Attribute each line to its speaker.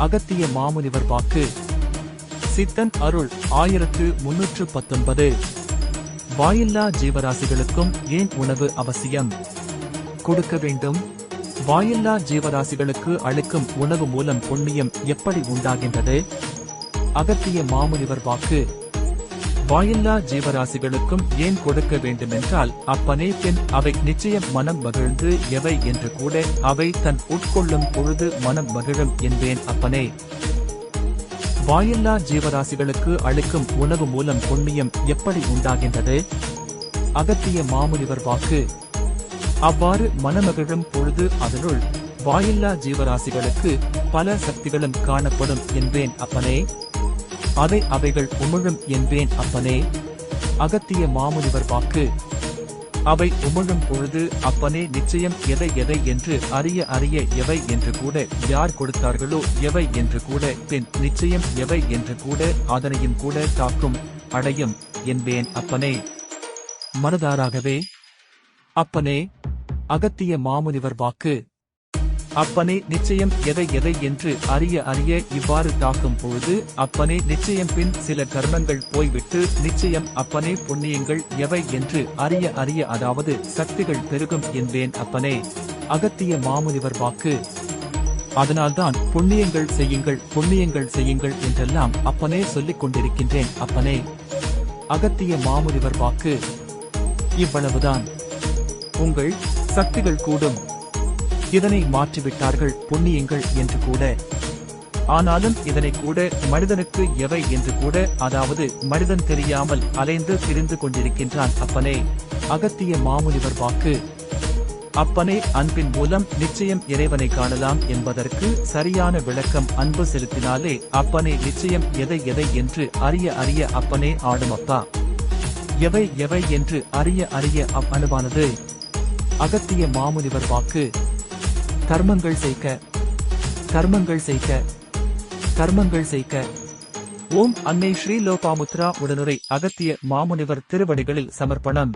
Speaker 1: அகத்திய மாமுனிவர் வாக்கு. சித்தன் அருள் 1319. வாயில்லா ஜீவராசிகளுக்கும் ஏன் உணவு அவசியம்? கொடுக்க வேண்டும். வாயில்லா ஜீவராசிகளுக்கு அளிக்கும் உணவு மூலம் புண்ணியம் எப்படி உண்டாகின்றது? அகத்திய மாமுனிவர் வாக்கு. வாயில்லா ஜீவராசிகளுக்கும் ஏன் கொடுக்க வேண்டுமென்றால், அப்பனே பின் அவை நிச்சயம் மனம் மகிழ்ந்து எவை என்று கூட அவை தன் உட்கொள்ளும் பொழுது மனம் மகிழும் என்பேன் அப்பனே. வாயில்லா ஜீவராசிகளுக்கு அளிக்கும் உணவு மூலம் புண்ணியம் எப்படி உண்டாகின்றது? அகத்திய மாமுனிவர் வாக்கு. அவ்வாறு மனமகிழும் பொழுது அதனுள் வாயில்லா ஜீவராசிகளுக்கு பல சக்திகளும் காணப்படும் என்பேன் அப்பனே. அதை அவைகள் உமிழும் என்பேன் அப்பனே. அகத்திய மாமுனிவர் வாக்கு. அவை உமிழும் பொழுது அப்பனே நிச்சயம் எதை எதை என்று அறிய அறிய எவை என்று கூட யார் கொடுத்தார்களோ எவை என்று கூட பின் நிச்சயம் எவை என்று கூட அதனையும் கூட தாக்கும் அடையும் என்பேன் அப்பனே. மனதாராகவே அப்பனே. அகத்திய மாமுனிவர் வாக்கு. அப்பனே நிச்சயம் எதை எதை என்று அறிய அறிய இவ்வாறு தாக்கும் பொழுது அப்பனே நிச்சயம் பின் சில கர்மங்கள் போய்விட்டு நிச்சயம் அப்பனே புண்ணியங்கள் எவை என்று அறிய அறிய அதாவது சக்திகள் பெருகும் என்பேன் அப்பனே. அகத்திய மாமுனிவர் வாக்கு. அதனால்தான் புண்ணியங்கள் செய்யுங்கள் புண்ணியங்கள் செய்யுங்கள் என்றெல்லாம் அப்பனே சொல்லிக் கொண்டிருக்கின்றேன் அப்பனே. அகத்திய மாமுனிவர் வாக்கு. இவ்வளவுதான். உங்கள் சக்திகள் கூடும். இதனை மாற்றிவிட்டார்கள் புண்ணியங்கள் என்று கூட. ஆனாலும் இதனை கூட மனிதனுக்கு எவை என்று கூட அதாவது மனிதன் தெரியாமல் அலைந்து திரிந்து கொண்டிருக்கின்றான் அப்பனே. அகத்திய மாமுனிவர் வாக்கு. அப்பனே அன்பின் மூலம் நிச்சயம் இறைவனை காணலாம் என்பதற்கு சரியான விளக்கம் அன்பு செலுத்தினாலே அப்பனே நிச்சயம் எதை எதை என்று அறிய அறிய அப்பனே ஆடும் அப்பா. எவை எவை என்று அறிய அறிய அனுவானது. அகத்திய மாமுனிவர் வாக்கு. கர்மங்கள் செய்க கர்மங்கள் செய்க கர்மங்கள் செய்க. ஓம் அன்னை ஸ்ரீ லோபாமுத்ரா உடனுரை அகத்திய மாமுனிவர் திருவடிகளில் சமர்ப்பணம்.